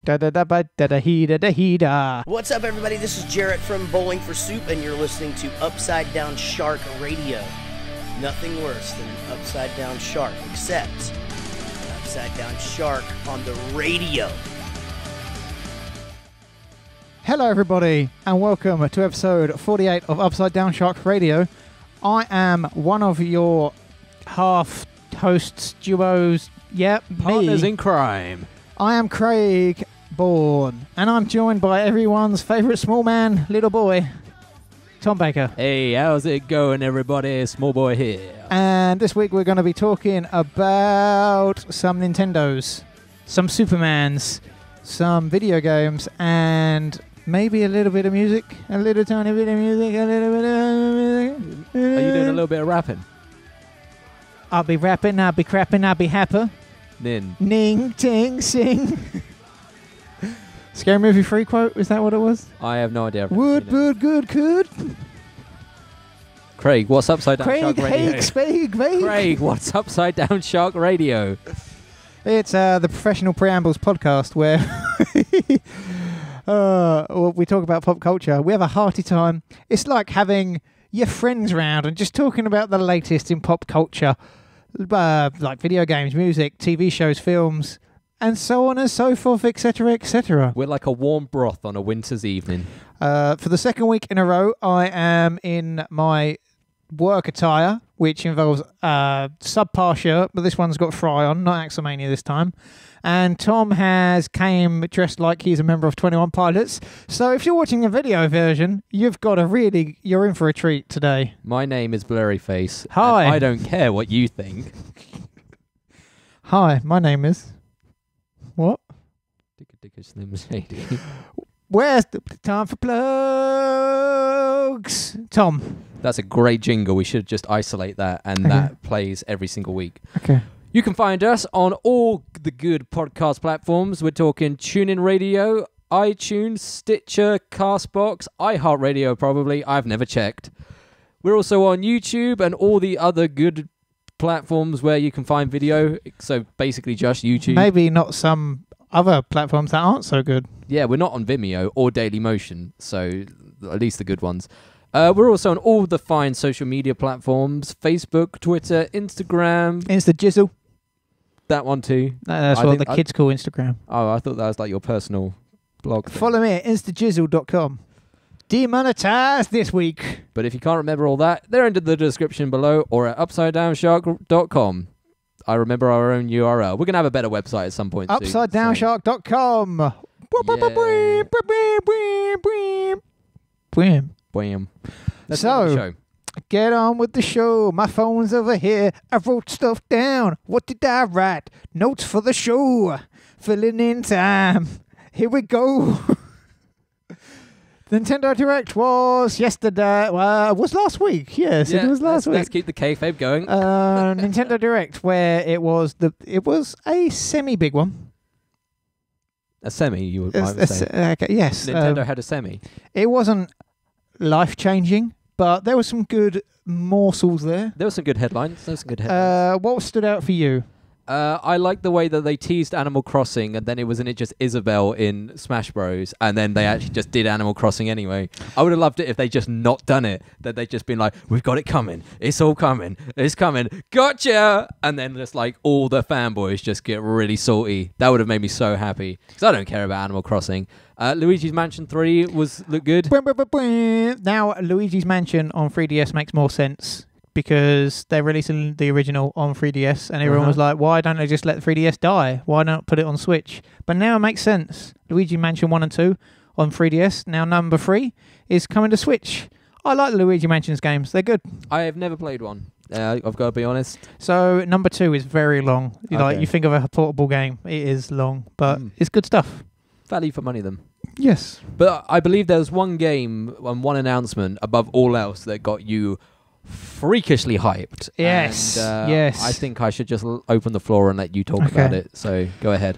Da da da ba da da he da he da. What's up, everybody? This is Jarrett from Bowling for Soup, and you're listening to Upside Down Shark Radio. Nothing worse than an upside down shark, except an upside down shark on the radio. Hello, everybody, and welcome to episode 48 of Upside Down Shark Radio. I am one of your half hosts, duos. Yep, partners me. in crime. I am Craig Bourne, and I'm joined by everyone's favourite small man, little boy, Tom Baker. Hey, how's it going, everybody? Small boy here. And this week we're going to be talking about some Nintendos, some Supermans, some video games, and maybe a little bit of music, a little tiny bit of music, a little bit of music. Are you doing a little bit of rapping? I'll be rapping, I'll be crapping, I'll be happy. Ning, ting, sing. Scary Movie 3 quote, is that what it was? I have no idea. Would, good, could. Craig, what's Upside Down Shark Radio? Craig, what's Upside Down Shark Radio? It's the Professional Preambles podcast where we talk about pop culture. We have a hearty time. It's like having your friends round and just talking about the latest in pop culture, like video games, music, TV shows, films, and so on and so forth, etc., etc. We're like a warm broth on a winter's evening. For the second week in a row, I am in my work attire, which involves a subpar shirt, but this one's got Fry on, not Axelmania this time. And Tom came dressed like he's a member of 21 Pilots. So if you're watching the video version, you're in for a treat today. My name is Blurryface. Hi. I don't care what you think. Hi, my name is... What? Dicka Slim Shady. Where's the time for plugs? Tom. That's a great jingle. We should just isolate that, and that plays every single week. Okay. You can find us on all the good podcast platforms. We're talking TuneIn Radio, iTunes, Stitcher, Castbox, iHeartRadio probably. I've never checked. We're also on YouTube and all the other good platforms where you can find video. So basically just YouTube. Maybe not some other platforms that aren't so good. Yeah, we're not on Vimeo or Dailymotion, so at least the good ones. We're also on all the fine social media platforms: Facebook, Twitter, Instagram. Instajizzle. That one too. That's what the kids call Instagram. Oh, I thought that was like your personal blog thing. Follow me at instajizzle.com. Demonetized this week. But if you can't remember all that, they're into the description below or at upsidedownshark.com. I remember our own URL. We're going to have a better website at some point soon. Upsidedownshark.com. Bam. So, get on with the show. My phone's over here. I wrote stuff down. What did I write? Notes for the show. Filling in time. Here we go. The Nintendo Direct was yesterday. Was last week. Yes, it was last week. Let's keep the kayfabe going. Nintendo Direct, where it was a semi-big one. A semi, you would say. Okay, yes. Nintendo had a semi. It wasn't life-changing, but there were some good morsels there. There were some good headlines. What stood out for you? I like the way that they teased Animal Crossing, and then it wasn't just Isabelle in Smash Bros, and then they actually just did Animal Crossing anyway. I would have loved it if they just not done it, that they just been like, we've got it coming, it's all coming, it's coming, gotcha, and then just like all the fanboys just get really salty. That would have made me so happy, because I don't care about Animal Crossing. Luigi's Mansion 3 looked good. Now, Luigi's Mansion on 3DS makes more sense, because they're releasing the original on 3DS, and everyone was like, why don't they just let the 3DS die? Why not put it on Switch? But now it makes sense. Luigi Mansion 1 and 2 on 3DS. Now number 3 is coming to Switch. I like the Luigi Mansion's games. They're good. I have never played one. I've got to be honest. So number 2 is very long. Like, you think of a portable game. It is long, but it's good stuff. Value for money, then. Yes. But I believe there was one game and one announcement above all else that got you freakishly hyped. Yes. And, yes. I think I should just open the floor and let you talk about it. So go ahead.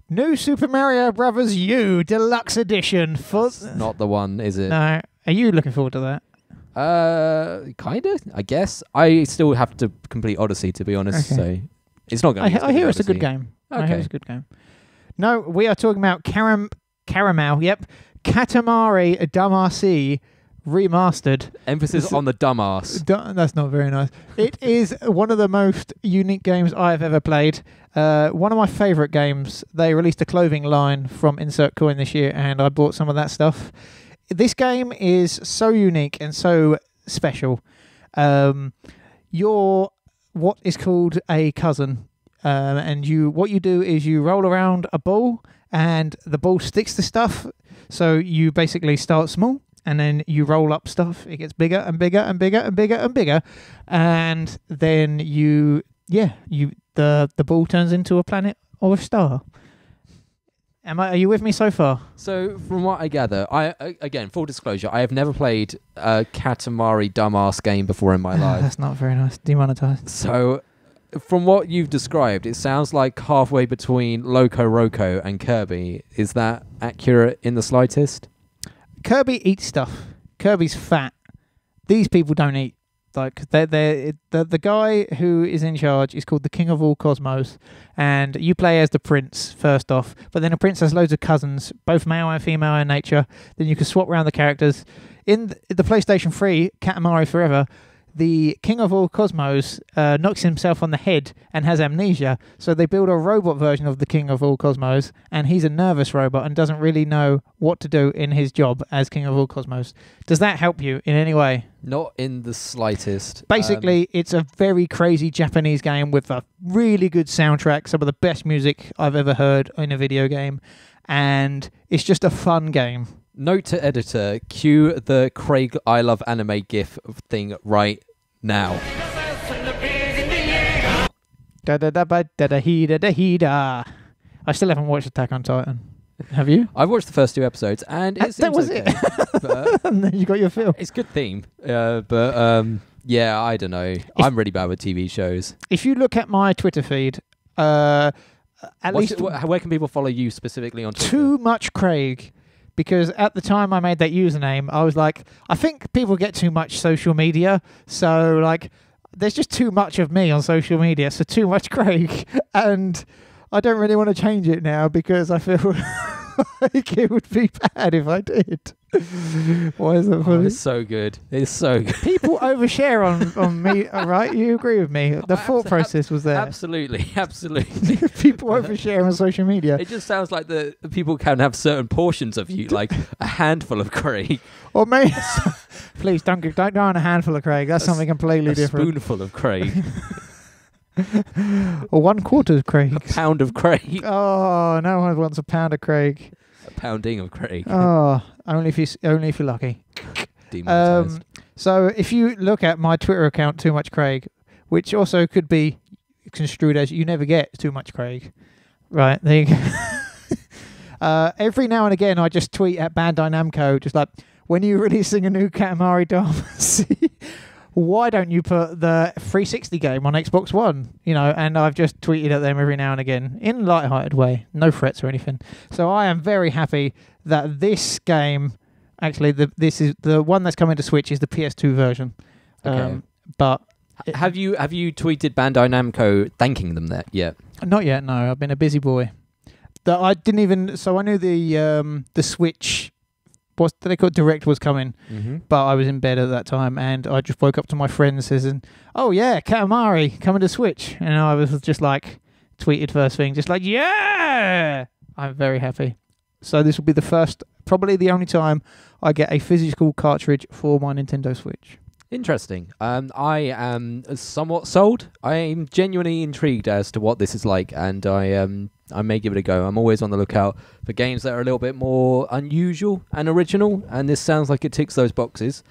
New Super Mario Bros. U Deluxe Edition. That's not the one, is it? No. Are you looking forward to that? Kind of, I guess. I still have to complete Odyssey, to be honest. So it's not going to be I hear it's a good Odyssey. game. Okay. I hear it's a good game. No, we are talking about Caramel. Yep. Katamari Damarcy remastered. Emphasis on the dumbass. That's not very nice. It is one of the most unique games I've ever played. One of my favourite games. They released a clothing line from Insert Coin this year, and I bought some of that stuff. This game is so unique and so special. You're what is called a cousin, and what you do is you roll around a ball, and the ball sticks to stuff. So you basically start small, and then you roll up stuff. It gets bigger and bigger and bigger and bigger and bigger, and then the ball turns into a planet or a star. Are you with me so far? So, from what I gather, again, full disclosure, I have never played a Katamari Damarcy game before in my life. That's not very nice. Demonetized. So, from what you've described, it sounds like halfway between Loco Roco and Kirby. Is that accurate in the slightest? Kirby eats stuff. Kirby's fat. These people don't eat. Like the guy who is in charge is called the King of all Cosmos, and you play as the prince first off. But then the prince has loads of cousins, both male and female in nature. Then you can swap around the characters. In the PlayStation 3, Katamari Forever, the King of all Cosmos knocks himself on the head and has amnesia. So they build a robot version of the King of all Cosmos, and he's a nervous robot and doesn't really know what to do in his job as King of all Cosmos. Does that help you in any way? Not in the slightest. Basically, it's a very crazy Japanese game with a really good soundtrack, some of the best music I've ever heard in a video game, and it's just a fun game. Note to editor, cue the Craig I Love Anime GIF thing right now. I still haven't watched Attack on Titan. Have you? I've watched the first 2 episodes, and it that was okay. it. And then you got your fill. It's good theme, but yeah, I don't know. I'm really bad with TV shows. If you look at my Twitter feed, where can people follow you specifically on Twitter? Too Much Craig. Because at the time I made that username, I was like, I think people get too much social media. So, like, there's just too much of me on social media. So, Too Much Craig. And I don't really want to change it now because I feel like it would be bad if I did. Why is that funny? It's so good. It's so good. People overshare on me, right? You agree with me? The thought process was there. Absolutely. People overshare on social media. It just sounds like the people can have certain portions of you, like a handful of Craig. Or maybe, please don't go on a handful of Craig. That's something completely different. A spoonful of Craig. Or 1/4 of Craig. A pound of Craig. Oh, no one wants a pound of Craig. A pounding of Craig. Oh, only if you're lucky. Demonetized. So if you look at my Twitter account, Too Much Craig, which also could be construed as you never get too much Craig. Right, there you go. Every now and again, I just tweet at Bandai Namco, just like, when are you releasing a new Katamari Damarcy? Why don't you put the 360 game on Xbox One? You know, and I've just tweeted at them every now and again in a light-hearted way, no threats or anything. So I am very happy that this game, actually, this is the one that's coming to Switch is the PS2 version. Okay. But have you tweeted Bandai Namco thanking them yet? Not yet. No, I've been a busy boy. I didn't even. So I knew the Switch. What they called Direct was coming, but I was in bed at that time, and I just woke up to my friends saying, "Oh yeah, Katamari coming to Switch," and I was just like, tweeted first thing, just like, "Yeah!" I'm very happy. So this will be the first, probably the only time I get a physical cartridge for my Nintendo Switch. Interesting. I am somewhat sold. I am genuinely intrigued as to what this is like, and I may give it a go. I'm always on the lookout for games that are a little bit more unusual and original, and this sounds like it ticks those boxes.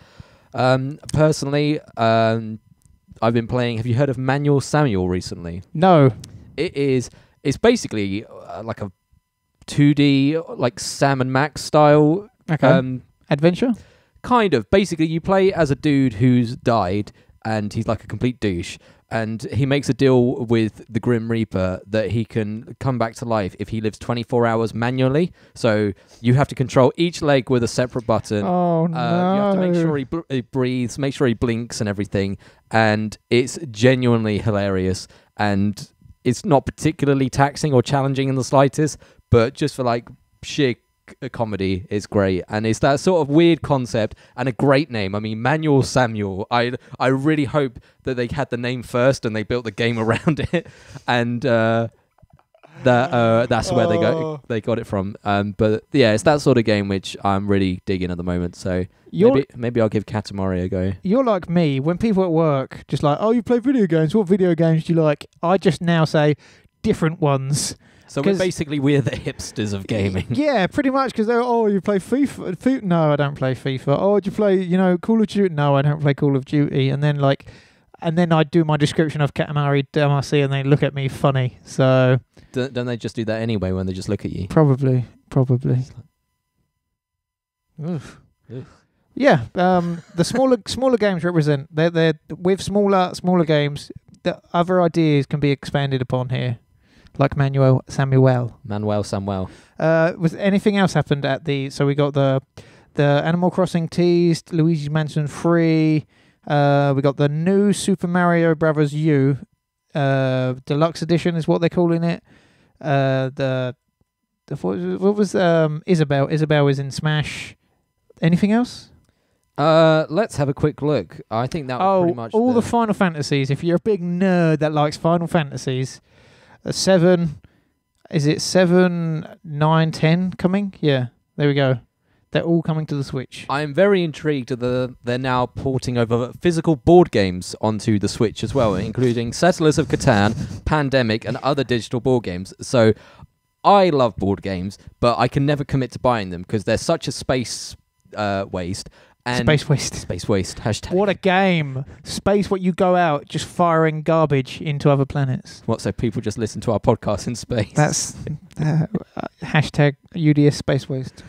Personally, I've been playing. Have you heard of Manual Samuel recently? No. It's basically like a 2D, like Sam and Max style adventure. Kind of. Basically, you play as a dude who's died, and he's like a complete douche. And he makes a deal with the Grim Reaper that he can come back to life if he lives 24 hours manually. So you have to control each leg with a separate button. Oh, no. You have to make sure he breathes, make sure he blinks and everything. And it's genuinely hilarious. And it's not particularly taxing or challenging in the slightest, but just for like sheer comedy is great, and it's that sort of weird concept and a great name. I mean, Manuel Samuel, I really hope that they had the name first and they built the game around it, and that's where they got it from. But yeah, it's that sort of game which I'm really digging at the moment, so maybe I'll give Katamari a go. You're like me, when people at work just like, oh, you play video games, what video games do you like? I just now say different ones. So we're the hipsters of gaming. Yeah, pretty much, because they're, oh, you play FIFA? No, I don't play FIFA. Oh, do you play, Call of Duty? No, I don't play Call of Duty. And then I do my description of Katamari Damarcy, and they look at me funny. So don't they just do that anyway when they just look at you? Probably. Oof. Yeah, the smaller games represent. They're with smaller games. The other ideas can be expanded upon here. Like Manuel Samuel. Was anything else happened at the? So we got the Animal Crossing teased, Luigi's Mansion 3. We got the new Super Mario Brothers U, deluxe edition is what they're calling it. What was Isabelle? Isabelle is in Smash. Anything else? Let's have a quick look. I think that was pretty much all the Final Fantasies. If you're a big nerd that likes Final Fantasies. 7, is it 7, 9, 10 coming? Yeah, there we go. They're all coming to the Switch. I'm very intrigued that they're now porting over physical board games onto the Switch as well, including Settlers of Catan, Pandemic, and other digital board games. So I love board games, but I can never commit to buying them because they're such a space waste. And Space waste. Hashtag. What a game. Space, what you go out just firing garbage into other planets. What, so people just listen to our podcast in space? That's hashtag UDS space waste.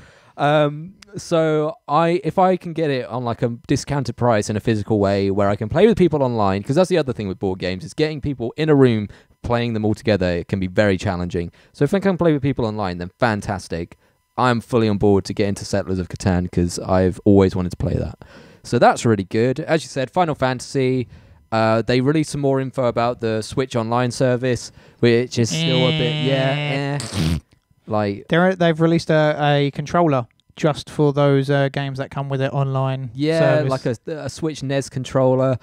So if I can get it on like a discounted price in a physical way where I can play with people online, because that's the other thing with board games, is getting people in a room playing them all together. It can be very challenging. So if I can play with people online, then fantastic. I'm fully on board to get into Settlers of Catan because I've always wanted to play that. So that's really good. As you said, Final Fantasy, they released some more info about the Switch Online service, which is still a bit, like they've released a controller just for those games that come with it online. Yeah, service. like a Switch NES controller.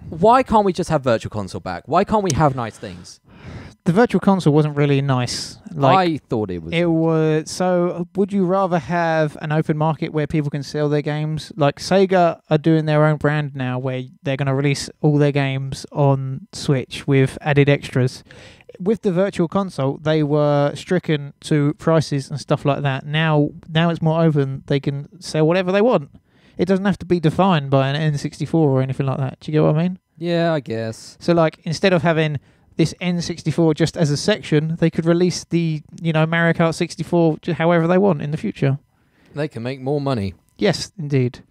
Why can't we just have Virtual Console back? Why can't we have nice things? The Virtual Console wasn't really nice. I thought it was. It was. So, would you rather have an open market where people can sell their games? Like Sega are doing their own brand now, where they're going to release all their games on Switch with added extras. With the Virtual Console, they were stricken to prices and stuff like that. Now it's more open. They can sell whatever they want. It doesn't have to be defined by an N64 or anything like that. Do you get what I mean? Yeah, I guess. So, like, instead of having this N64 just as a section, they could release the, Mario Kart 64 however they want in the future. They can make more money. Yes, indeed.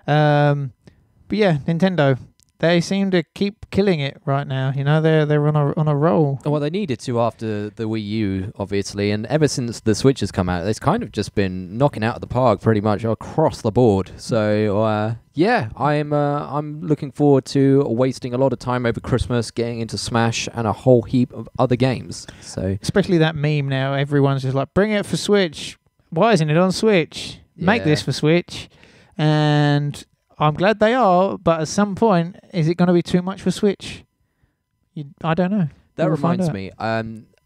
But yeah, Nintendo, they seem to keep killing it right now. They're on a roll. Well, they needed to after the Wii U, obviously, and ever since the Switch has come out, it's kind of just been knocking out of the park pretty much across the board. So yeah, I'm looking forward to wasting a lot of time over Christmas getting into Smash and a whole heap of other games. So especially that meme now, everyone's just like, bring it for Switch. Why isn't it on Switch? Make this for Switch. And I'm glad they are, but at some point, is it going to be too much for Switch? I don't know. That reminds me.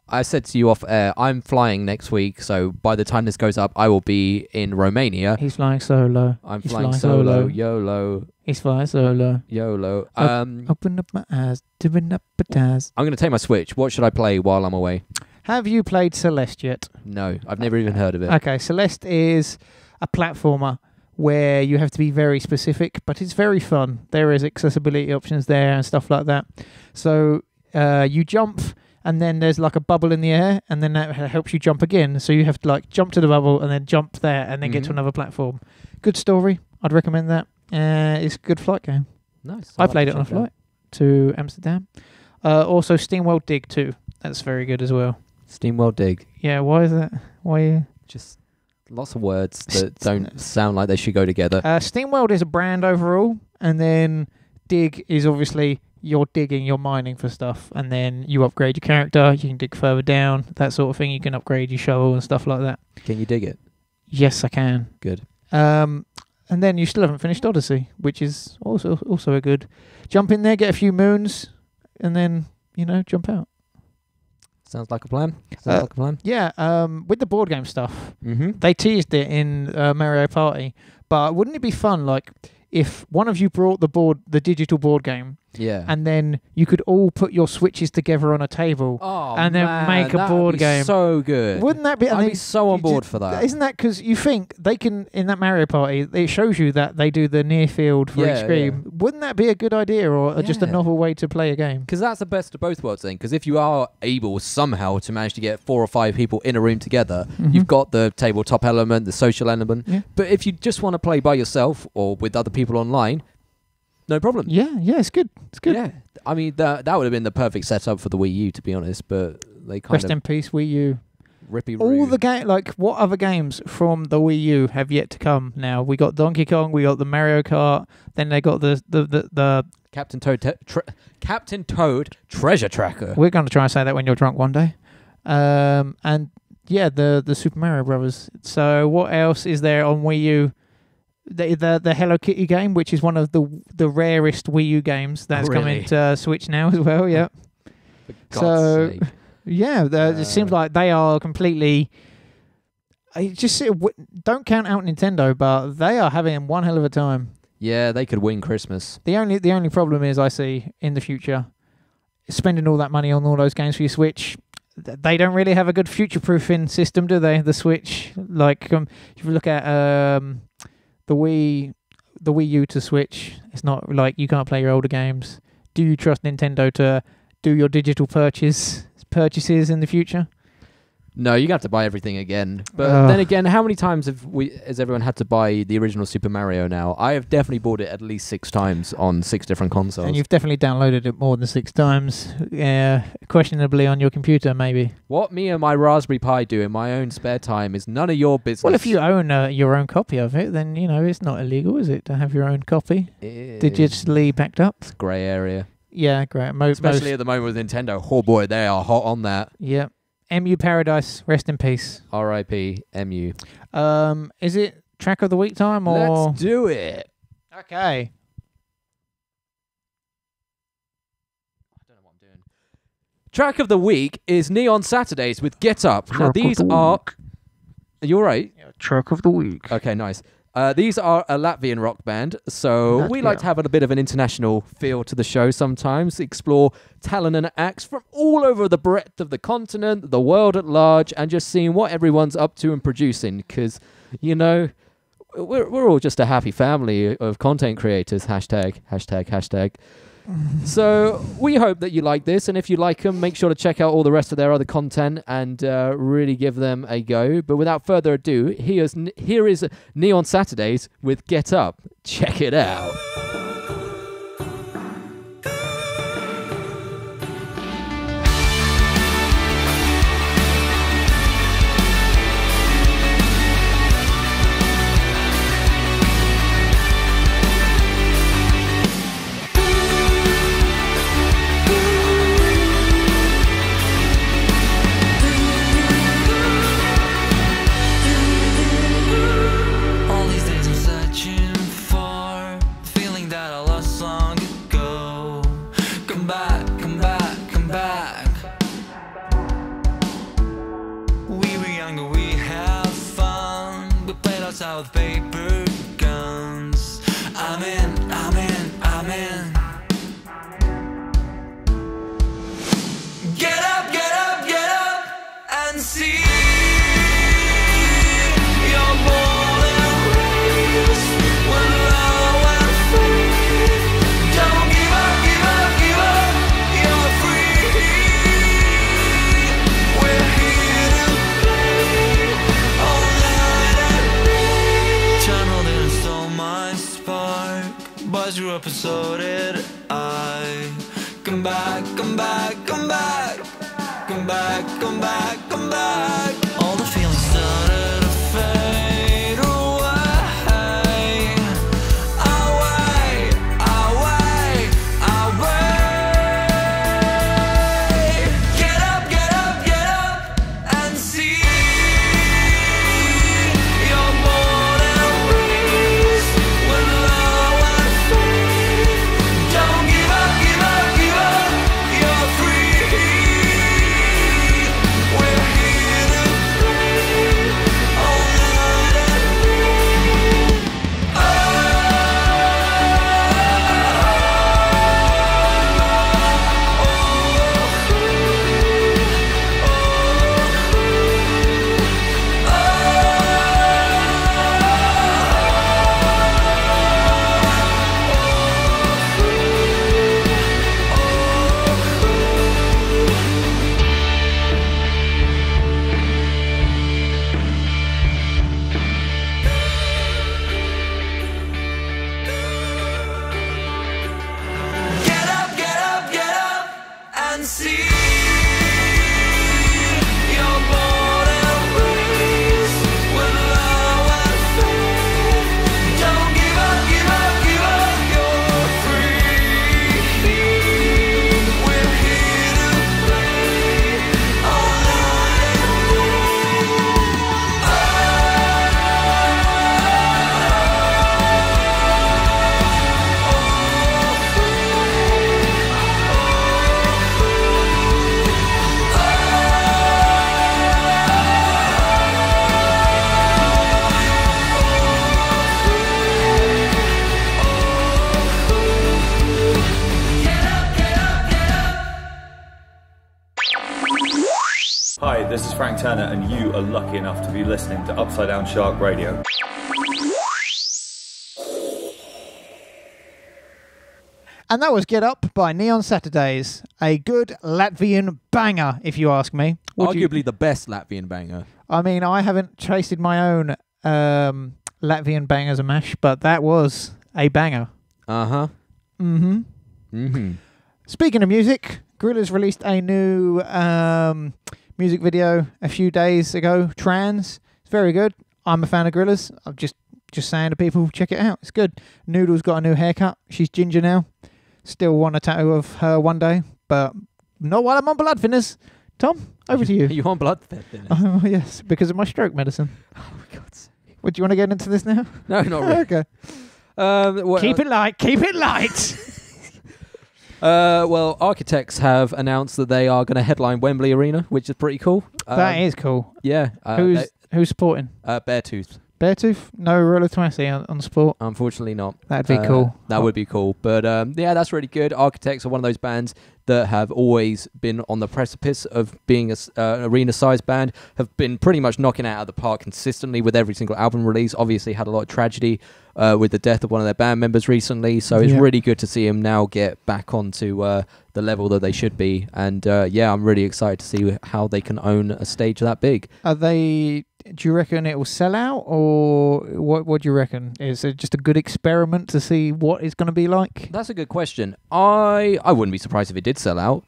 I said to you off air, I'm flying next week, so by the time this goes up, I will be in Romania. He's flying solo. I'm flying solo. YOLO. He's flying solo. YOLO. Open up my eyes, doing up a task. I'm going to take my Switch. What should I play while I'm away? Have you played Celeste yet? No, I've never even heard of it. Okay, Celeste is a platformer where you have to be very specific, but it's very fun. There is accessibility options there and stuff like that. So you jump, and then there's like a bubble in the air, and then that helps you jump again. So you have to like jump to the bubble and then jump there and then get to another platform. Good story. I'd recommend that. It's a good flight game. Nice. I played it on a flight to Amsterdam. Also, SteamWorld Dig 2. That's very good as well. SteamWorld Dig. Yeah, why is that? Why? Just lots of words that don't sound like they should go together. SteamWorld is a brand overall, and then Dig is obviously you're digging, you're mining for stuff, and then you upgrade your character. You can dig further down, that sort of thing. You can upgrade your shovel and stuff like that. Can you dig it? Yes, I can. Good. And then you still haven't finished Odyssey, which is also a good. Jump in there, get a few moons, and then jump out. Sounds like a plan. Sounds like a plan. Yeah. With the board game stuff, Mm-hmm. they teased it in Mario Party, but wouldn't it be fun, like, if one of you brought the digital board game, Yeah. and then you could all put your switches together on a table, and then make a board game? So good. Wouldn't that be? I'd be so on board for that. Isn't that because you think they can, in that Mario Party, it shows you that they do the near field for each game. Yeah. Wouldn't that be a good idea, or just a novel way to play a game? Because that's the best of both worlds thing. Because if you are able somehow to manage to get 4 or 5 people in a room together, you've got the tabletop element, the social element. Yeah. But if you just want to play by yourself or with other people online, no problem. Yeah, it's good. It's good. Yeah. I mean, that would have been the perfect setup for the Wii U, to be honest. But they kind Rest of in peace, Wii U. rippy. All the game, like, what other games from the Wii U have yet to come? Now we got Donkey Kong, we got the Mario Kart, then they got the Captain Toad Treasure Tracker. We're going to try and say that when you're drunk one day. And yeah, the Super Mario Brothers. So what else is there on Wii U? The Hello Kitty game, which is one of the rarest Wii U games that's coming to Switch now as well. Yeah. For God's sake. Yeah, it seems like they are completely. Don't count out Nintendo, but they are having one hell of a time. Yeah, they could win Christmas. The only problem is I see in the future, spending all that money on all those games for your Switch. They don't really have a good future-proofing system, do they? The Switch, like if you look at the Wii U to Switch, it's not like you can't play your older games. Do you trust Nintendo to do your digital purchases in the future? No, you have to buy everything again. But then again, how many times has everyone had to buy the original Super Mario now? I have definitely bought it at least 6 times on 6 different consoles. And you've definitely downloaded it more than 6 times. Questionably on your computer, maybe. What me and my Raspberry Pi do in my own spare time is none of your business. Well, if you own your own copy of it, then, it's not illegal, is it, to have your own copy? Digitally backed up? It's a grey area. Yeah, great. Especially at the moment with Nintendo. Oh boy, they are hot on that. Yeah. MU Paradise, rest in peace. R.I.P. MU. Is it track of the week time or? Let's do it. Okay. I don't know what I'm doing. Track of the week is Neon Saturdays with Get Up. Now these are. Are you all right? Yeah, track of the week. Okay, nice. These are a Latvian rock band, so we like to have a bit of an international feel to the show sometimes, explore talent and acts from all over the breadth of the continent, the world at large, and just seeing what everyone's up to and producing, because, we're all just a happy family of content creators, hashtag. So we hope that you like this, and if you like them, make sure to check out all the rest of their other content and really give them a go. But without further ado, here is Neon Saturdays with Get Up. Check it out. With paper guns, I'm in. Get up, get up, get up, and see your ball and race with love and faith. Don't give up, give up, give up. You're free. We're here to play all night and day. Turner, and you are lucky enough to be listening to Upside Down Shark Radio. And that was Get Up by Neon Saturdays. A good Latvian banger, if you ask me. Arguably the best Latvian banger. I mean, I haven't tasted my own Latvian bangers and mash, but that was a banger. Uh-huh. Mm-hmm. Mm-hmm. Speaking of music, Gorillaz released a new music video a few days ago, Trans. It's very good. I'm a fan of Gorillaz. I'm just saying to people, check it out. It's good. Noodle's got a new haircut. She's ginger now. Still want a tattoo of her one day, but not while I'm on blood thinners. Tom, over to you. You on blood thinners? Oh, yes, because of my stroke medicine. Oh, my God. What, do you want to get into this now? No, not really. Okay. Keep it light. Keep it light. Well, Architects have announced that they are going to headline Wembley Arena, which is pretty cool. That is cool. Yeah. Who's supporting? Beartooth. Beartooth? No Roller Twassi on sport? Unfortunately not. That'd be cool. That would be cool. But yeah, that's really good. Architects are one of those bands that have always been on the precipice of being an arena-sized band, have been pretty much knocking it out of the park consistently with every single album release. Obviously had a lot of tragedy with the death of one of their band members recently, so it's really good to see them now get back onto the level that they should be. And yeah, I'm really excited to see how they can own a stage that big. Do you reckon it will sell out, or what do you reckon? Is it just a good experiment to see what it's going to be like? That's a good question. I wouldn't be surprised if it did sell out.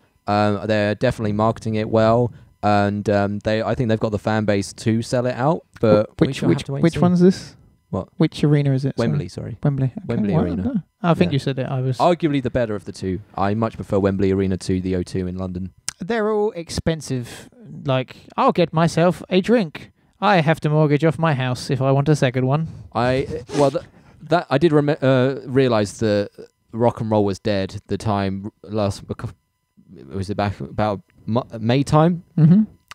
They're definitely marketing it well, and I think they've got the fan base to sell it out. But which one's this? What? Which arena is it? Wembley, sorry. Wembley. Okay. Wembley Arena. I think you said it. I was arguably the better of the two. I much prefer Wembley Arena to the O2 in London. They're all expensive. Like, I'll get myself a drink. I have to mortgage off my house if I want a second one. I did realise that rock and roll was dead the time was it back about May time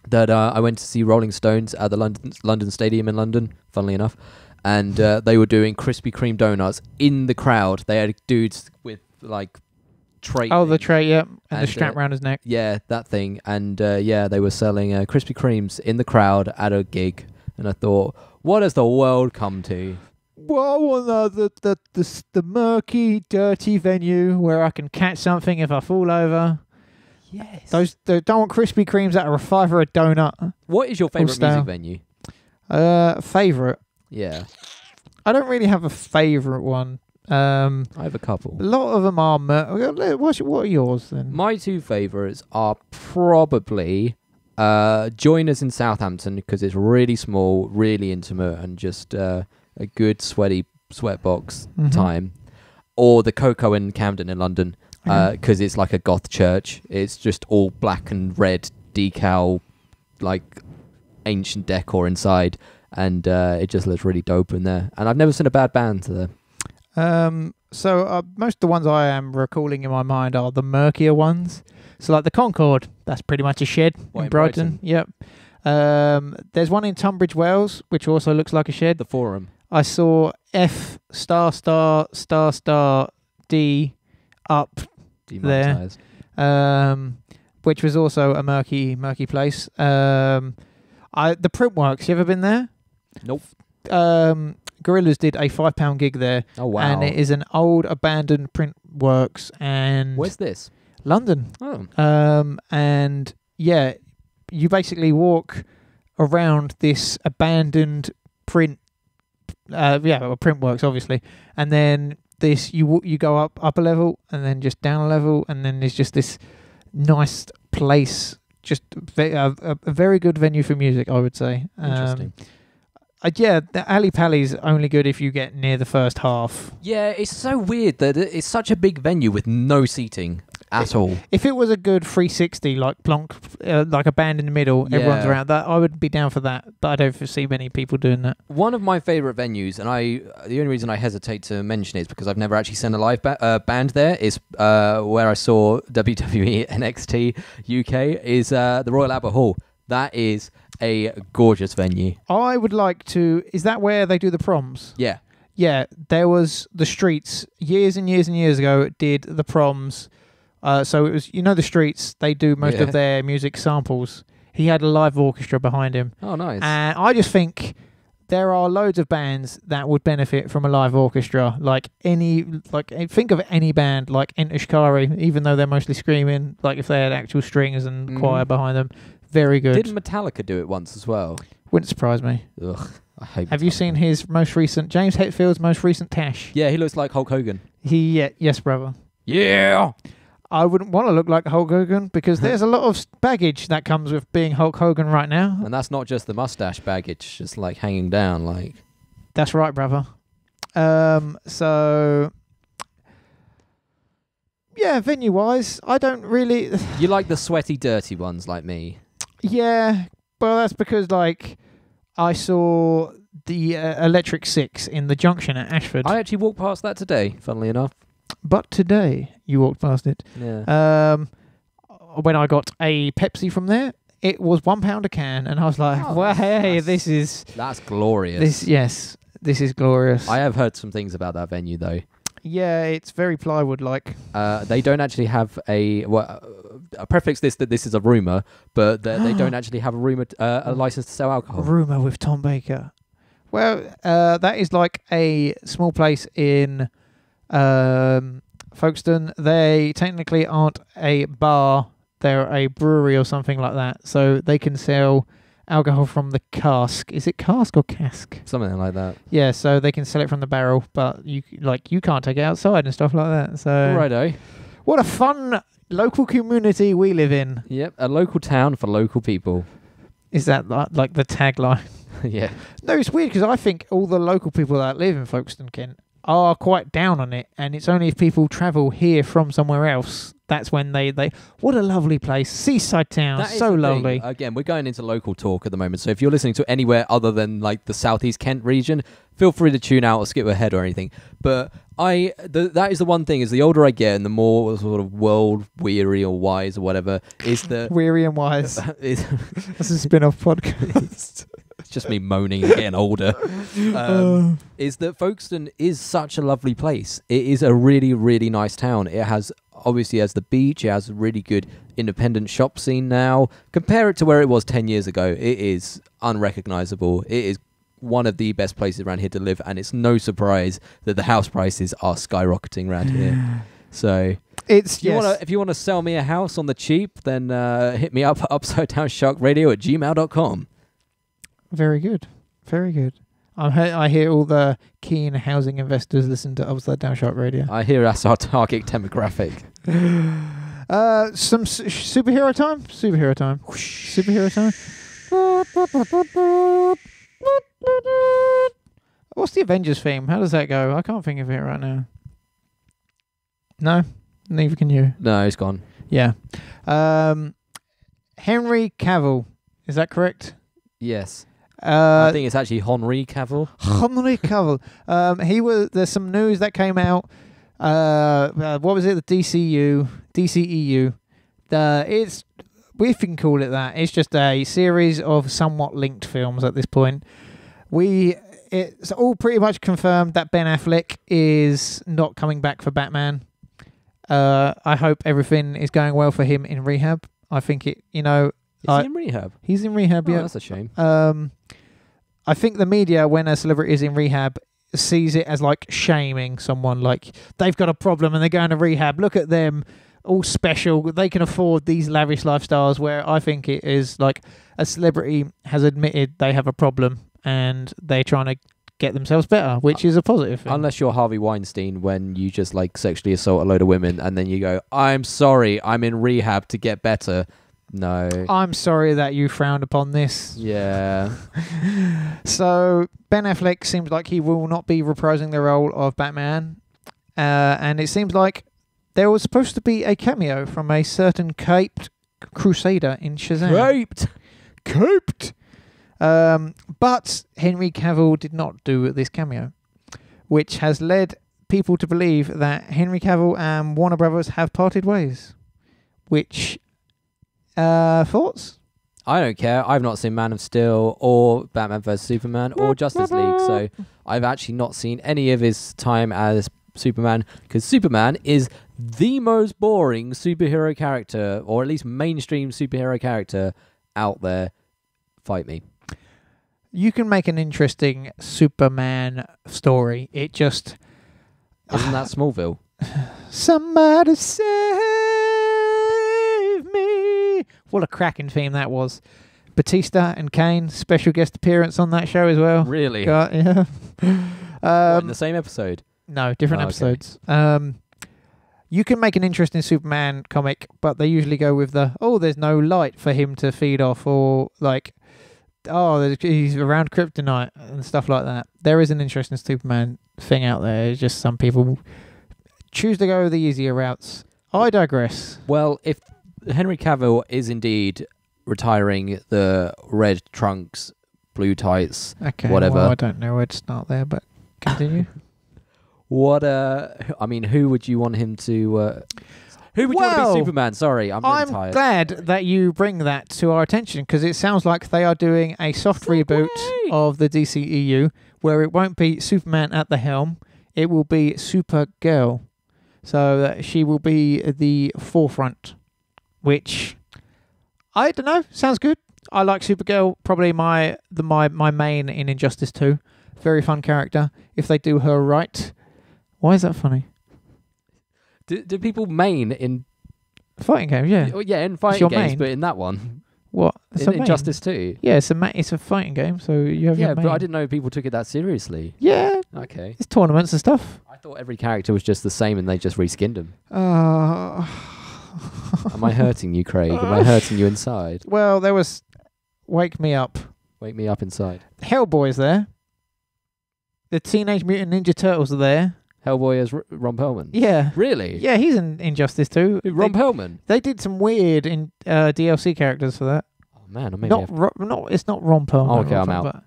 that I went to see Rolling Stones at the London Stadium in London, funnily enough, and they were doing Krispy Kreme donuts in the crowd. They had dudes with like tray. Oh, the tray, yeah, and the strap around his neck. Yeah, that thing. And yeah, they were selling Krispy Kremes in the crowd at a gig. And I thought, what has the world come to? Well, I want the murky, dirty venue where I can catch something if I fall over. Yes. They don't want Krispy Kremes that are a $5 a donut. What is your favourite music venue? Favourite? Yeah. I don't really have a favourite one. I have a couple. A lot of them are... what are yours then? My two favourites are probably Joiners in Southampton, because it's really small, really intimate, and just a good sweaty sweatbox time. Or the Coco in Camden in London, because it's like a goth church. It's just all black and red decal, like ancient decor inside, and it just looks really dope in there. And I've never seen a bad band there. So most of the ones I am recalling in my mind are the murkier ones. So like the Concorde, that's pretty much a shed in Brighton. Yep. There's one in Tunbridge Wells, which also looks like a shed. The Forum. I saw F **** D up there, which was also a murky place. The Printworks, you ever been there? Nope. Gorillaz did a £5 gig there. Oh, wow. And it is an old abandoned Printworks. And where's this? London. Oh. And yeah, you basically walk around this abandoned Printworks, obviously, and then you go up a level and then just down a level, and then there's just this nice place, just a very good venue for music, I would say. Interesting. Yeah, the Ali Pali's only good if you get near the first half. Yeah, it's so weird that it's such a big venue with no seating at all. If it was a good 360, like Plonk, like a band in the middle, everyone's around that, I would be down for that. But I don't see many people doing that. One of my favourite venues, and the only reason I hesitate to mention it is because I've never actually seen a live band there, is where I saw WWE NXT UK, is the Royal Albert Hall. That is a gorgeous venue. I would like to... Is that where they do the proms? Yeah. Yeah, there was the Streets years and years and years ago did the proms. So it was, the Streets, they do most of their music samples he had a live orchestra behind him. Oh, nice. And I just think there are loads of bands that would benefit from a live orchestra. Think of any band like Enter Shikari, even though they're mostly screaming, like if they had actual strings and choir behind them. Very good. Didn't Metallica do it once as well? Wouldn't surprise me. Ugh, I hate Have you Metallica. seen his most recent, James Hetfield's most recent Tash? Yeah, he looks like Hulk Hogan. Yes, brother. Yeah! I wouldn't want to look like Hulk Hogan because there's a lot of baggage that comes with being Hulk Hogan right now. And that's not just the mustache baggage, just like hanging down, like... That's right, brother. So... Yeah, venue-wise, I don't really... You like the sweaty, dirty ones like me. Yeah, well, that's because, like, I saw the Electric Six in the Junction at Ashford. I actually walked past that today, funnily enough. But today, you walked past it. Yeah. When I got a Pepsi from there, it was £1 a can, and I was like, Oh, well, hey, that's glorious. This is glorious. I have heard some things about that venue, though. Yeah, it's very plywood-like. They don't actually have a... Well, I prefix this that this is a rumour, but they don't actually have a license to sell alcohol. Rumour with Tom Baker. Well, that is like a small place in Folkestone. They technically aren't a bar. They're a brewery or something like that. So they can sell alcohol from the cask. Is it cask or cask? Something like that. Yeah, so they can sell it from the barrel, but you can't take it outside and stuff like that. So Righto. what a fun local community we live in. Yep, a local town for local people. Is that like the tagline? Yeah. No, it's weird because I think all the local people that live in Folkestone, Kent, are quite down on it, and it's only if people travel here from somewhere else that's when they what a lovely place, seaside town, That is so the thing. lovely. Again, we're going into local talk at the moment, so if you're listening to anywhere other than like the southeast Kent region, feel free to tune out or skip ahead or anything. But that is the one thing, is the older I get and the more sort of world weary or wise or whatever, is the Weary and wise. is That's a spin-off podcast. it's just me moaning and getting older. Is that Folkestone is such a lovely place. It is a really, really nice town. It has the beach. It has a really good independent shop scene now. Compare it to where it was 10 years ago. It is unrecognizable. It is one of the best places around here to live, and it's no surprise that the house prices are skyrocketing around here. So It's if you want to sell me a house on the cheap, then hit me up at upsideDownSharkRadio@gmail.com. Very good. Very good. I hear all the keen housing investors listen to Upside Down Shark Radio. I hear that's our target demographic. Some superhero time? Superhero time. Superhero time. What's the Avengers theme? How does that go? I can't think of it right now. No? Neither can you. No, it's gone. Yeah. Henry Cavill. Is that correct? Yes. I think it's actually Henry Cavill. Henry Cavill. There's some news that came out. What was it? The DCEU. We can call it that. It's just a series of somewhat linked films at this point. It's all pretty much confirmed that Ben Affleck is not coming back for Batman. I hope everything is going well for him in rehab. I think Is he in rehab? He's in rehab, Oh, yeah. that's a shame. I think the media, when a celebrity is in rehab, sees it as like shaming someone. Like, they've got a problem and they're going to rehab. Look at them, all special. They can afford these lavish lifestyles. Where I think it is like a celebrity has admitted they have a problem and they're trying to get themselves better, which is a positive thing. Unless you're Harvey Weinstein, when you just like sexually assault a load of women and then you go, I'm sorry, I'm in rehab to get better. No. I'm sorry that you frowned upon this. Yeah. So Ben Affleck seems like he will not be reprising the role of Batman, and it seems like there was supposed to be a cameo from a certain caped crusader in Shazam. Caped. But Henry Cavill did not do this cameo, which has led people to believe that Henry Cavill and Warner Brothers have parted ways. Which thoughts? I don't care. I've not seen Man of Steel or Batman vs Superman or Justice League, so I've actually not seen any of his time as Superman, because Superman is the most boring superhero character, or at least mainstream superhero character, out there, fight me. You can make an interesting Superman story. It just... Isn't that Smallville? Somebody save me. What a cracking theme that was. Batista and Kane, special guest appearance on that show as well. Really? Yeah. What, in the same episode? No, different Oh, okay. episodes. You can make an interesting Superman comic, but they usually go with there's no light for him to feed off, or like, he's around kryptonite and stuff like that. There is an interesting Superman thing out there. It's just some people choose to go the easier routes. I digress. Well, if Henry Cavill is indeed retiring the red trunks, blue tights, Okay, whatever. well, I don't know where to start there, but continue. Who would you want him to... who would you want to be Superman? Sorry, I'm really tired. Glad that you bring that to our attention, because it sounds like they are doing a soft reboot of the DCEU where it won't be Superman at the helm. It will be Supergirl. So that she will be the forefront, which, I don't know, sounds good. I like Supergirl, probably my main in Injustice 2. Very fun character. If they do her right. Why is that funny? Do people main in... Fighting games, yeah. Yeah, in fighting your games, main. but in that one. What? It's a In main. Injustice 2. Yeah, it's a fighting game, so you have Yeah, your main. but I didn't know people took it that seriously. Yeah, Okay. it's tournaments and stuff. I thought every character was just the same and they just reskinned them. Uh, Am I hurting you, Craig? Am I hurting you inside? well, there was Wake Me Up. Wake me up inside. Hellboy's there. The Teenage Mutant Ninja Turtles are there. Hellboy as Ron Perlman. Yeah. Really? Yeah, he's in Injustice too. Who, Ron Perlman? They did some weird DLC characters for that. Oh man, I maybe It's not Ron Perlman. Oh, okay, I'm out.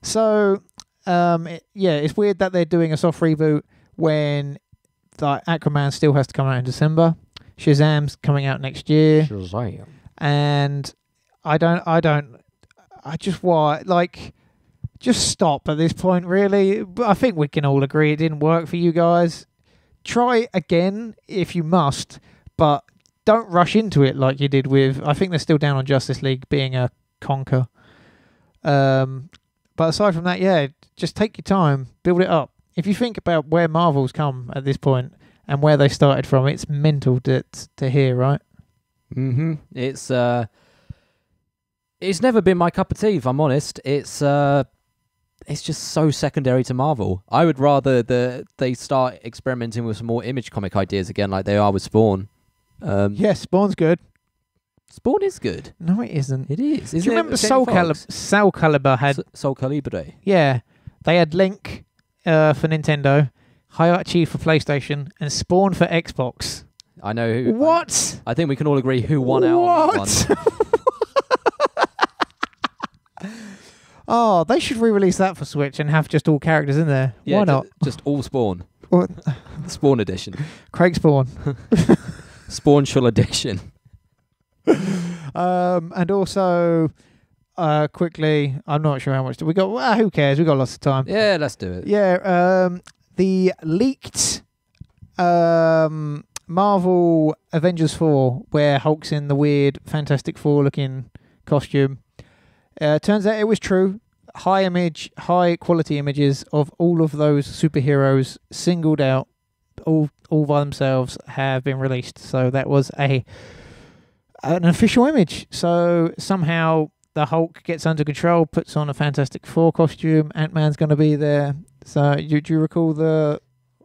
So, it's weird that they're doing a soft reboot when Aquaman still has to come out in December. Shazam's coming out next year. Shazam. And just stop at this point, really. But I think we can all agree it didn't work for you guys. Try again if you must, but don't rush into it like you did with... I think they're still down on Justice League being a conquer. But aside from that, yeah, just take your time, build it up. If you think about where Marvel's come at this point and where they started from, it's mental to hear, right? Mm-hmm. It's never been my cup of tea, if I'm honest. It's just so secondary to Marvel. I would rather they start experimenting with some more image comic ideas again, like they are with Spawn. Yes, Spawn's good. Spawn is good. No, it isn't. It is. Do you remember Soul Calibur had... Soul Calibur. Yeah. They had Link for Nintendo, Hayachi for PlayStation, and Spawn for Xbox. I know who... What? I think we can all agree who won out on that one. Oh, they should re-release that for Switch and have just all characters in there. Yeah, Why not? Just all Spawn. What? Spawn edition. Craig Spawn. Spawnshul edition. And also, quickly, I'm not sure how much we got. Well, who cares? We got lots of time. Yeah, let's do it. Yeah. The leaked Marvel Avengers 4, where Hulk's in the weird Fantastic Four looking costume. Turns out it was true. High quality images of all of those superheroes singled out, all by themselves, have been released. So that was an official image. So somehow the Hulk gets under control, puts on a Fantastic Four costume. Ant-Man's going to be there. So do you recall the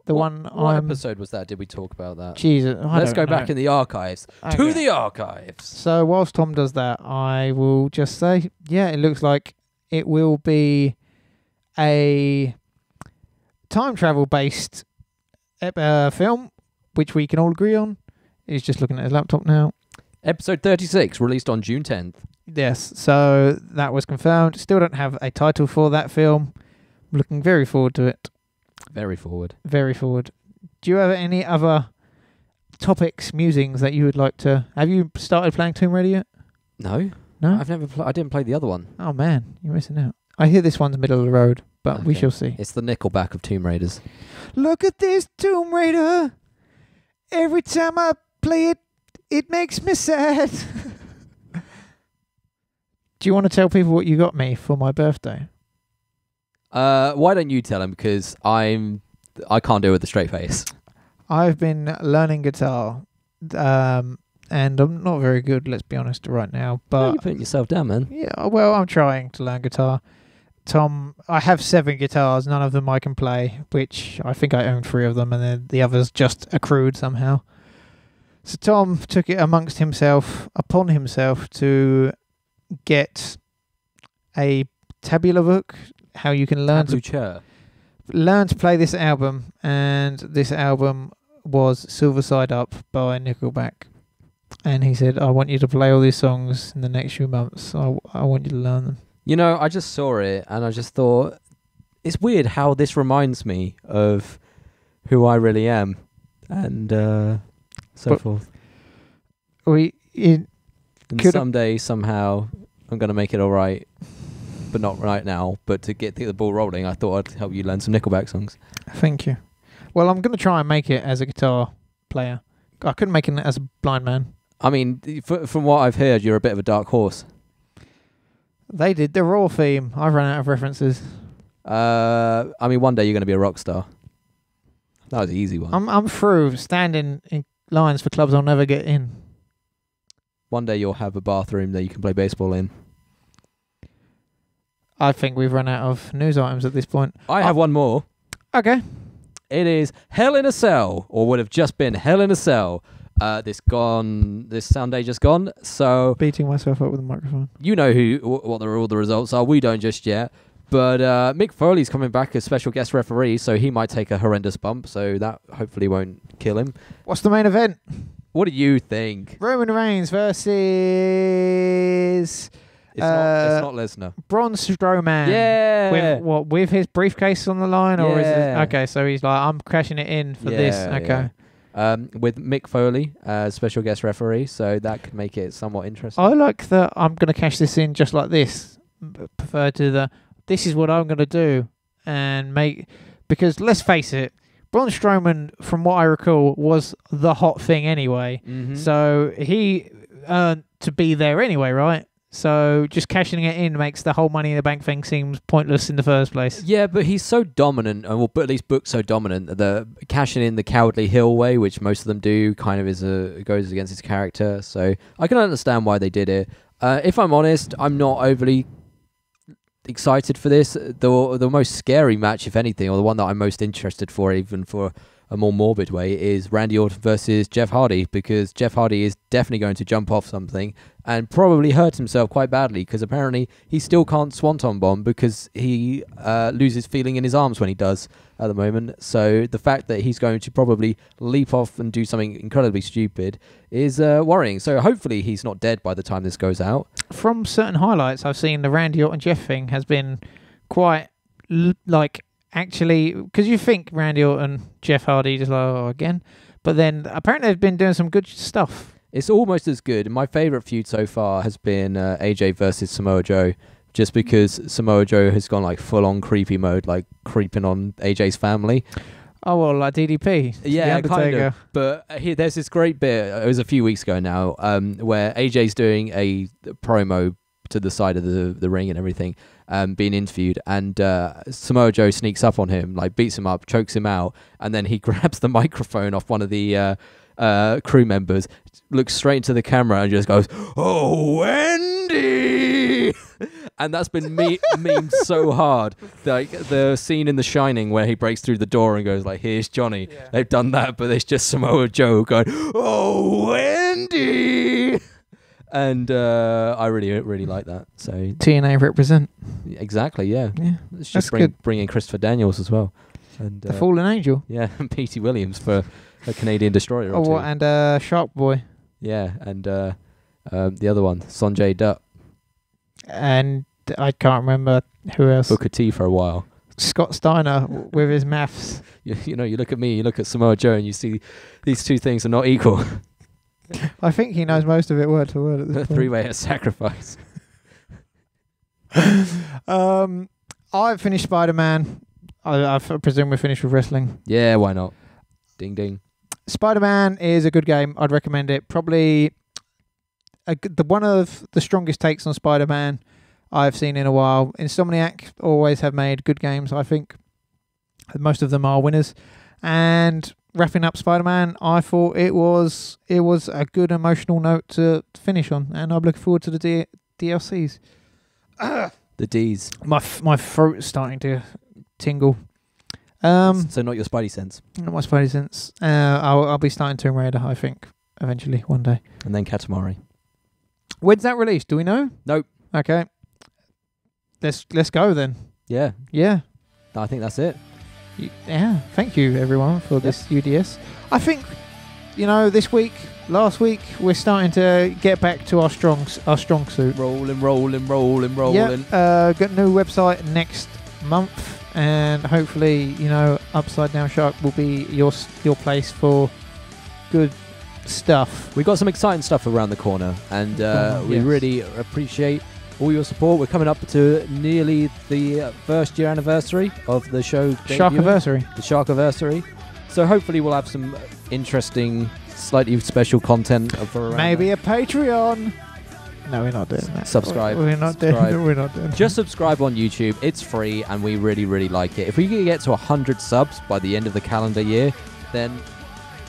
one? What episode was that? Did we talk about that? Jesus, Let's go back in the archives. Okay. To the archives. So whilst Tom does that, I will just say, yeah, it looks like it will be a time travel based film, which we can all agree on. He's just looking at his laptop now. Episode 36, released on June 10th. Yes, so that was confirmed. Still don't have a title for that film. I'm looking very forward to it. Very forward. Very forward. Do you have any other topics, musings that you would like to... Have you started playing Tomb Raider yet? No. No? I've never. I didn't play the other one. Oh man, you're missing out. I hear this one's middle of the road, but we Okay. shall see. It's the Nickelback of Tomb Raiders. Look at this Tomb Raider. Every time I play it, it makes me sad. Do you want to tell people what you got me for my birthday? Why don't you tell him? Because I can't do it with a straight face. I've been learning guitar, and I'm not very good, let's be honest, right now. But You're putting yourself down, man. yeah, well, I'm trying to learn guitar. Tom, I have 7 guitars, none of them I can play, which I think I own 3 of them, and then the others just accrued somehow. So Tom took it upon himself to get a tabular book, how you can learn to play this album, and this album was Silver Side Up by Nickelback. And he said, I want you to play all these songs in the next few months. I want you to learn them. You know, I just saw it and I just thought, it's weird how this reminds me of who I really am, and so forth. And Someday, somehow, I'm going to make it all right, but not right now. But to get the ball rolling, I thought I'd help you learn some Nickelback songs. Thank you. Well, I'm going to try and make it as a guitar player. I couldn't make it as a blind man. I mean, from what I've heard, you're a bit of a dark horse. They did the Raw theme. I've run out of references. I mean, one day you're going to be a rock star. That was an easy one. I'm through standing in lines for clubs I'll never get in. One day you'll have a bathroom that you can play baseball in. I think we've run out of news items at this point. I have one more. Okay. It is Hell in a Cell, or would have just been Hell in a Cell. This Sunday just gone. So Beating myself up with a microphone. you know what all the results are. We don't just yet. But Mick Foley's coming back as special guest referee, so he might take a horrendous bump. So that hopefully won't kill him. What's the main event? What do you think? Roman Reigns versus It's not Lesnar. Braun Strowman. Yeah. With his briefcase on the line, or is Yeah. it okay? So he's like, I'm crashing it in for this. Okay. Yeah. With Mick Foley as special guest referee, so that could make it somewhat interesting. I like that. I'm going to cash this in just like this. Prefer to this is what I'm going to do and because let's face it, Braun Strowman, from what I recall, was the hot thing anyway. Mm-hmm. So he earned to be there anyway, right? So just cashing it in makes the whole Money in the Bank thing seems pointless in the first place. Yeah, but he's so dominant, or at least booked so dominant, the cashing in the Cowardly Hill way, which most of them do, kind of goes against his character. So I can understand why they did it. If I'm honest, I'm not overly excited for this. The most scary match, if anything, or the one that I'm most interested for, even for a more morbid way, is Randy Orton versus Jeff Hardy, because Jeff Hardy is definitely going to jump off something and probably hurt himself quite badly, because apparently he still can't swanton bomb because he loses feeling in his arms when he does at the moment. So the fact that he's going to probably leap off and do something incredibly stupid is worrying. So hopefully he's not dead by the time this goes out. From certain highlights I've seen, the Randy Orton Jeff thing has been quite actually, because you think Randy Orton, Jeff Hardy, just like, oh, again. But then apparently they've been doing some good stuff. It's almost as good. My favourite feud so far has been AJ versus Samoa Joe, just because Samoa Joe has gone like full-on creepy mode, like creeping on AJ's family. Oh, well, like DDP. Yeah, The kind Undertaker. of. But there's this great bit, it was a few weeks ago now, where AJ's doing a promo to the side of the ring and everything, being interviewed, and Samoa Joe sneaks up on him, like beats him up, chokes him out, and then he grabs the microphone off one of the crew members, looks straight into the camera and just goes, "Oh, Wendy!" And that's been memed so hard. Like the scene in The Shining where he breaks through the door and goes like, "Here's Johnny." Yeah. They've done that, but there's just Samoa Joe going, "Oh, Wendy!" And I really like that. So TNA represent. Exactly, yeah. Let's just That's bring in Christopher Daniels as well. And The Fallen Angel. yeah, and Petey Williams for a Canadian Destroyer. Oh, and Shark Boy. Yeah, and the other one, Sonjay Dutt. And I can't remember who else. Booker T for a while. Scott Steiner with his maths. You know, you look at me, you look at Samoa Joe, and you see these two things are not equal. I think he knows most of it word for word at this point. Three-way at sacrifice. I've finished Spider-Man. I presume we're finished with wrestling. Yeah, why not? Ding ding. Spider-Man is a good game. I'd recommend it. Probably one of the strongest takes on Spider-Man I've seen in a while. Insomniac always have made good games, I think. Most of them are winners. And wrapping up Spider-Man, I thought it was a good emotional note to finish on, and I'm looking forward to the DLCs. The D's. My throat's starting to tingle. So not your Spidey sense. Not my Spidey sense. I'll be starting Tomb Raider, I think, eventually, one day. And then Katamari. When's that released? Do we know? Nope. Okay. Let's go then. Yeah. Yeah. I think that's it. Yeah. Thank you everyone for this UDS. I think this week, last week, we're starting to get back to our strong suit. Rolling. Yeah. Got a new website next month, and hopefully, Upside Down Shark will be your place for good stuff. We've got some exciting stuff around the corner, and we really appreciate all your support. We're coming up to nearly the first year anniversary of the show. Sharkiversary. The Sharkiversary. So hopefully we'll have some interesting, slightly special content for around Maybe that. a Patreon. No, we're not doing that. Subscribe. We're not doing that. Just subscribe on YouTube. It's free, and we really, really like it. If we can get to 100 subs by the end of the calendar year, then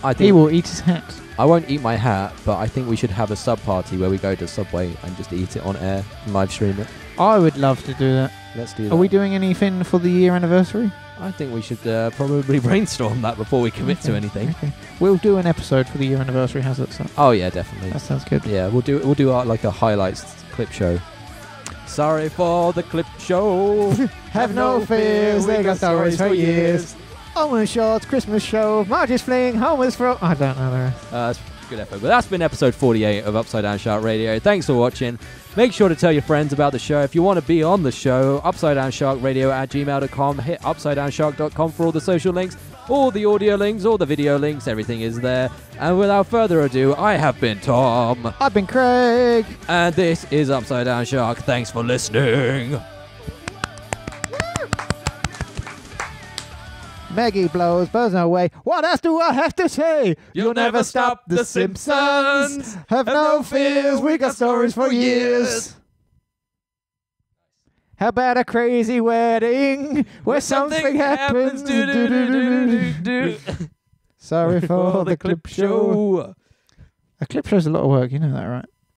I think he will eat his hat. I won't eat my hat, but I think we should have a sub party where we go to Subway and just eat it on air and live stream it. I would love to do that. Let's do that. Are we doing anything for the year anniversary? I think we should probably brainstorm that before we commit to anything. Okay. We'll do an episode for the year anniversary. How's that sound? Oh yeah, definitely. That sounds good. Yeah, we'll do like a highlights clip show. Sorry for the clip show. Have no fears, they got stories for years. Homer Shorts Christmas show. Marge's fling. Homer's from. I don't know the rest. That's a good episode. But that's been episode 48 of Upside Down Shark Radio. Thanks for watching. Make sure to tell your friends about the show. If you want to be on the show, upsidedownsharkradio@gmail.com. Hit upsidedownshark.com for all the social links, all the audio links, all the video links. Everything is there. And without further ado, I have been Tom. I've been Craig. And this is Upside Down Shark. Thanks for listening. Maggie blows buzz away. What else do I have to say? You'll never stop the Simpsons. Have no fears, we got stories for years. How about a crazy wedding where something happens? Sorry for the clip show. A clip show's a lot of work, you know that, right?